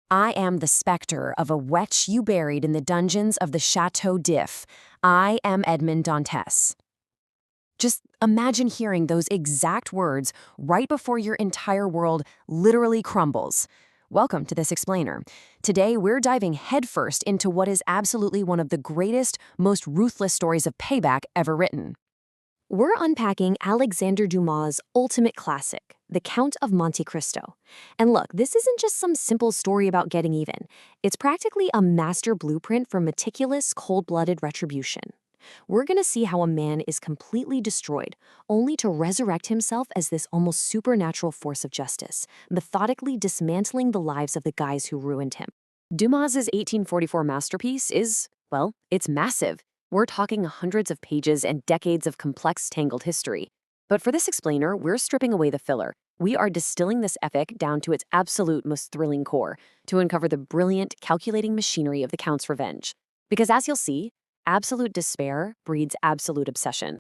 I am the specter of a wretch you buried in the dungeons of the Chateau d'If. I am Edmond Dantès. Just imagine hearing those exact words right before your entire world literally crumbles. Welcome to this explainer. Today, we're diving headfirst into what is absolutely one of the greatest, most ruthless stories of payback ever written. We're unpacking Alexandre Dumas' ultimate classic, The Count of Monte Cristo. And look, this isn't just some simple story about getting even. It's practically a master blueprint for meticulous, cold-blooded retribution. We're going to see how a man is completely destroyed, only to resurrect himself as this almost supernatural force of justice, methodically dismantling the lives of the guys who ruined him. Dumas's 1844 masterpiece is, well, it's massive. We're talking hundreds of pages and decades of complex, tangled history. But for this explainer, we're stripping away the filler. We are distilling this epic down to its absolute most thrilling core to uncover the brilliant, calculating machinery of the Count's revenge. Because as you'll see, absolute despair breeds absolute obsession.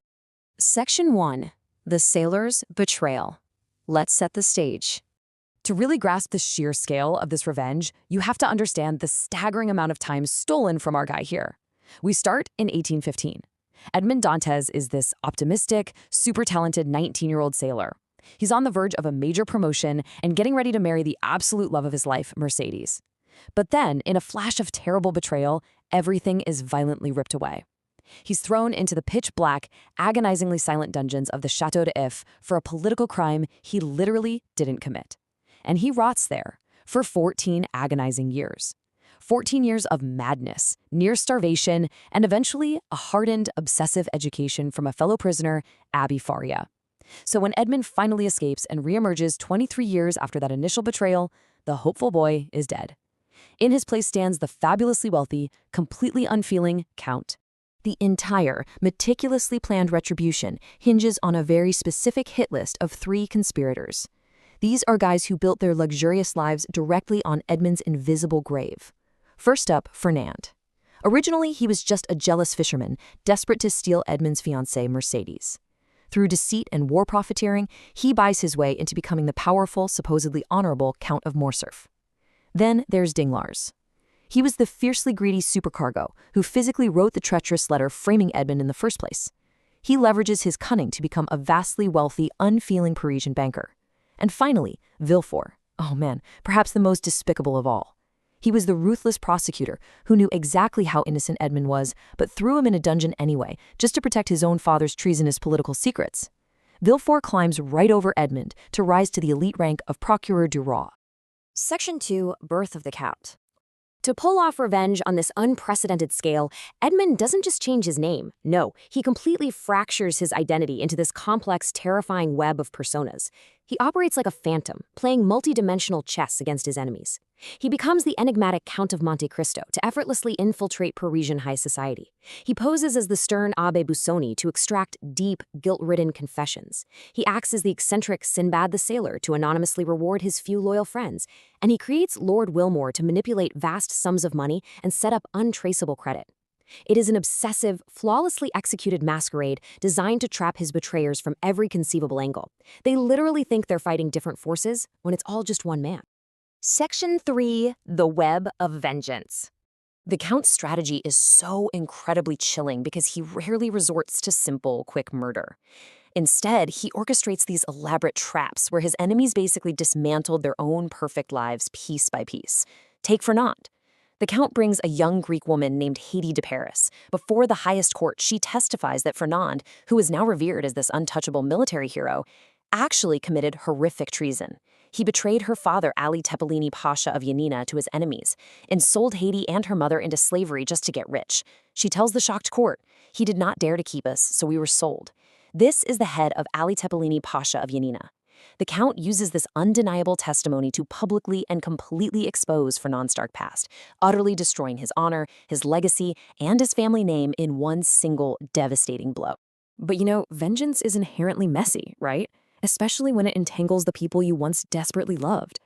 Section 1. The Sailor's Betrayal. Let's set the stage. To really grasp the sheer scale of this revenge, you have to understand the staggering amount of time stolen from our guy here. We start in 1815. Edmond Dantès is this optimistic, super talented 19-year-old sailor. He's on the verge of a major promotion and getting ready to marry the absolute love of his life, Mercedes. But then, in a flash of terrible betrayal, everything is violently ripped away. He's thrown into the pitch-black, agonizingly silent dungeons of the Chateau d'If for a political crime he literally didn't commit. And he rots there for 14 agonizing years. 14 years of madness, near starvation, and eventually a hardened, obsessive education from a fellow prisoner, Abbe Faria. So when Edmond finally escapes and reemerges 23 years after that initial betrayal, the hopeful boy is dead. In his place stands the fabulously wealthy, completely unfeeling Count. The entire, meticulously planned retribution hinges on a very specific hit list of 3 conspirators. These are guys who built their luxurious lives directly on Edmond's invisible grave. First up, Fernand. Originally, he was just a jealous fisherman, desperate to steal Edmond's fiancée, Mercedes. Through deceit and war profiteering, he buys his way into becoming the powerful, supposedly honorable Count of Morcerf. Then there's Danglars. He was the fiercely greedy supercargo who physically wrote the treacherous letter framing Edmond in the first place. He leverages his cunning to become a vastly wealthy, unfeeling Parisian banker. And finally, Villefort. Oh man, perhaps the most despicable of all. He was the ruthless prosecutor who knew exactly how innocent Edmond was, but threw him in a dungeon anyway, just to protect his own father's treasonous political secrets. Villefort climbs right over Edmond to rise to the elite rank of Procureur du Roi. Section 2, Birth of the Count. To pull off revenge on this unprecedented scale, Edmond doesn't just change his name. No, he completely fractures his identity into this complex, terrifying web of personas. He operates like a phantom, playing multi-dimensional chess against his enemies. He becomes the enigmatic Count of Monte Cristo to effortlessly infiltrate Parisian high society. He poses as the stern Abbé Busoni to extract deep, guilt-ridden confessions. He acts as the eccentric Sinbad the Sailor to anonymously reward his few loyal friends. And he creates Lord Wilmore to manipulate vast sums of money and set up untraceable credit. It is an obsessive, flawlessly executed masquerade designed to trap his betrayers from every conceivable angle. They literally think they're fighting different forces when it's all just one man. Section 3, The Web of Vengeance. The Count's strategy is so incredibly chilling because he rarely resorts to simple, quick murder. Instead, he orchestrates these elaborate traps where his enemies basically dismantled their own perfect lives piece by piece. Take Fernand. The Count brings a young Greek woman named Haydée de Paris. Before the highest court, she testifies that Fernand, who is now revered as this untouchable military hero, actually committed horrific treason. He betrayed her father, Ali Tepelini Pasha of Yanina, to his enemies, and sold Haydée and her mother into slavery just to get rich. She tells the shocked court, "He did not dare to keep us, so we were sold." This is the head of Ali Tepelini Pasha of Yanina. The Count uses this undeniable testimony to publicly and completely expose Fernand's dark past, utterly destroying his honor, his legacy, and his family name in one single devastating blow. But vengeance is inherently messy, right? Especially when it entangles the people you once desperately loved.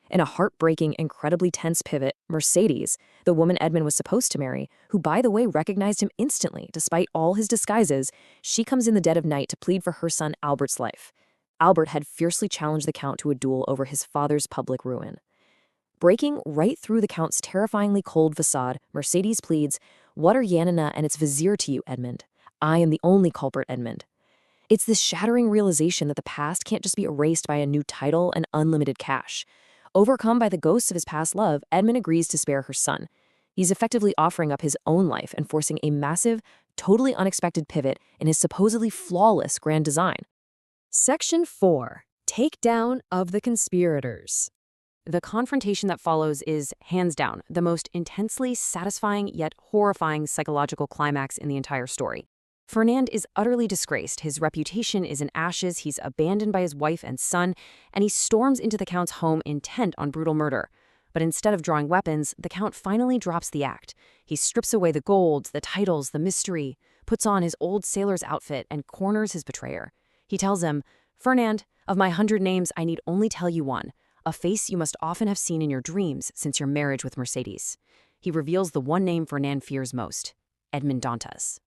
In a heartbreaking, incredibly tense pivot, Mercedes, the woman Edmond was supposed to marry, who by the way recognized him instantly despite all his disguises, she comes in the dead of night to plead for her son Albert's life. Albert had fiercely challenged the Count to a duel over his father's public ruin. Breaking right through the Count's terrifyingly cold facade, Mercedes pleads, "What are Yanina and its vizier to you, Edmond? I am the only culprit, Edmond." It's this shattering realization that the past can't just be erased by a new title and unlimited cash. Overcome by the ghosts of his past love, Edmond agrees to spare her son. He's effectively offering up his own life and forcing a massive, totally unexpected pivot in his supposedly flawless grand design. Section 4. Takedown of the conspirators. The confrontation that follows is, hands down, the most intensely satisfying yet horrifying psychological climax in the entire story. Fernand is utterly disgraced, his reputation is in ashes, he's abandoned by his wife and son, and he storms into the Count's home intent on brutal murder. But instead of drawing weapons, the Count finally drops the act. He strips away the gold, the titles, the mystery, puts on his old sailor's outfit, and corners his betrayer. He tells him, "Fernand, of my 100 names, I need only tell you one, a face you must often have seen in your dreams since your marriage with Mercedes." He reveals the one name Fernand fears most, Edmond Dantès.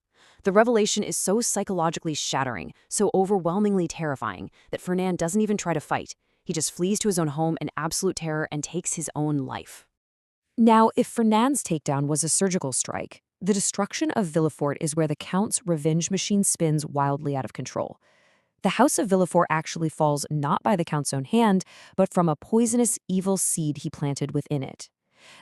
The revelation is so psychologically shattering, so overwhelmingly terrifying, that Fernand doesn't even try to fight. He just flees to his own home in absolute terror and takes his own life. Now, if Fernand's takedown was a surgical strike, the destruction of Villefort is where the Count's revenge machine spins wildly out of control. The House of Villefort actually falls not by the Count's own hand, but from a poisonous, evil seed he planted within it.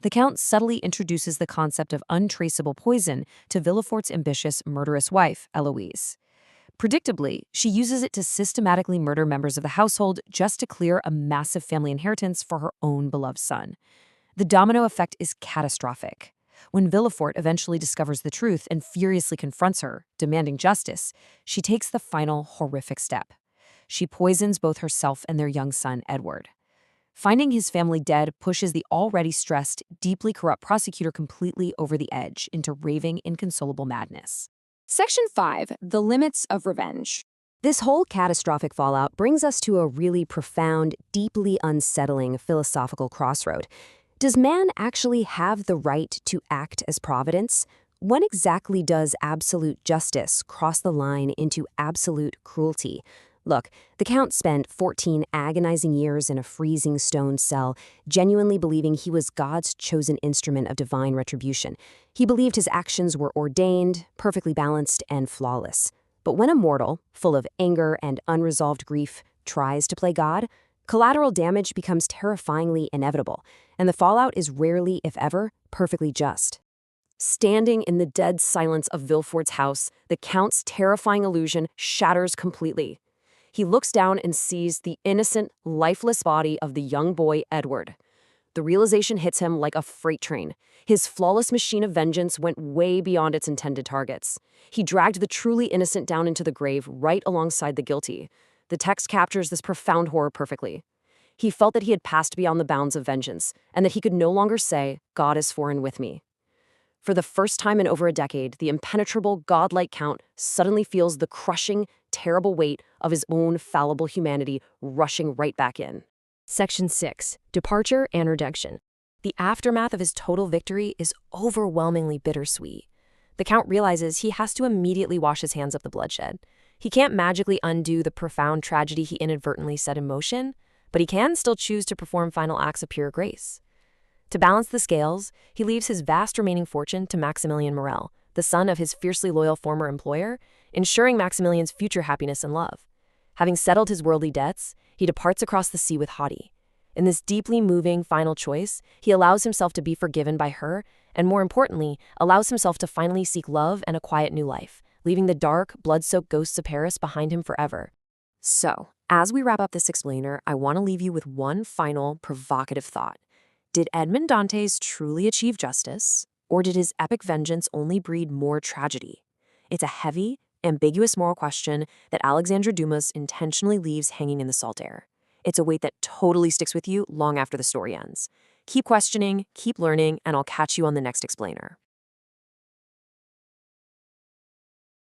The Count subtly introduces the concept of untraceable poison to Villefort's ambitious, murderous wife, Eloise. Predictably, she uses it to systematically murder members of the household just to clear a massive family inheritance for her own beloved son. The domino effect is catastrophic. When Villefort eventually discovers the truth and furiously confronts her, demanding justice, she takes the final horrific step. She poisons both herself and their young son, Edward. Finding his family dead pushes the already stressed, deeply corrupt prosecutor completely over the edge into raving, inconsolable madness. Section 5. The Limits of Revenge. This whole catastrophic fallout brings us to a really profound, deeply unsettling philosophical crossroad. Does man actually have the right to act as providence? When exactly does absolute justice cross the line into absolute cruelty? Look, the Count spent 14 agonizing years in a freezing stone cell, genuinely believing he was God's chosen instrument of divine retribution. He believed his actions were ordained, perfectly balanced, and flawless. But when a mortal, full of anger and unresolved grief, tries to play God, collateral damage becomes terrifyingly inevitable, and the fallout is rarely, if ever, perfectly just. Standing in the dead silence of Villefort's house, the Count's terrifying illusion shatters completely. He looks down and sees the innocent, lifeless body of the young boy, Edward. The realization hits him like a freight train. His flawless machine of vengeance went way beyond its intended targets. He dragged the truly innocent down into the grave right alongside the guilty. The text captures this profound horror perfectly. He felt that he had passed beyond the bounds of vengeance, and that he could no longer say, "God is for and with me." For the first time in over a decade, the impenetrable, godlike Count suddenly feels the crushing, terrible weight of his own fallible humanity rushing right back in. Section 6. Departure and Redemption. The aftermath of his total victory is overwhelmingly bittersweet. The Count realizes he has to immediately wash his hands of the bloodshed. He can't magically undo the profound tragedy he inadvertently set in motion, but he can still choose to perform final acts of pure grace. To balance the scales, he leaves his vast remaining fortune to Maximilien Morel, the son of his fiercely loyal former employer, ensuring Maximilien's future happiness and love. Having settled his worldly debts, he departs across the sea with Haughty. In this deeply moving final choice, he allows himself to be forgiven by her, and more importantly, allows himself to finally seek love and a quiet new life, leaving the dark, blood-soaked ghosts of Paris behind him forever. So, as we wrap up this explainer, I want to leave you with one final, provocative thought. Did Edmond Dantès truly achieve justice, or did his epic vengeance only breed more tragedy? It's a heavy, ambiguous moral question that Alexandre Dumas intentionally leaves hanging in the salt air. It's a weight that totally sticks with you long after the story ends. Keep questioning, keep learning, and I'll catch you on the next explainer.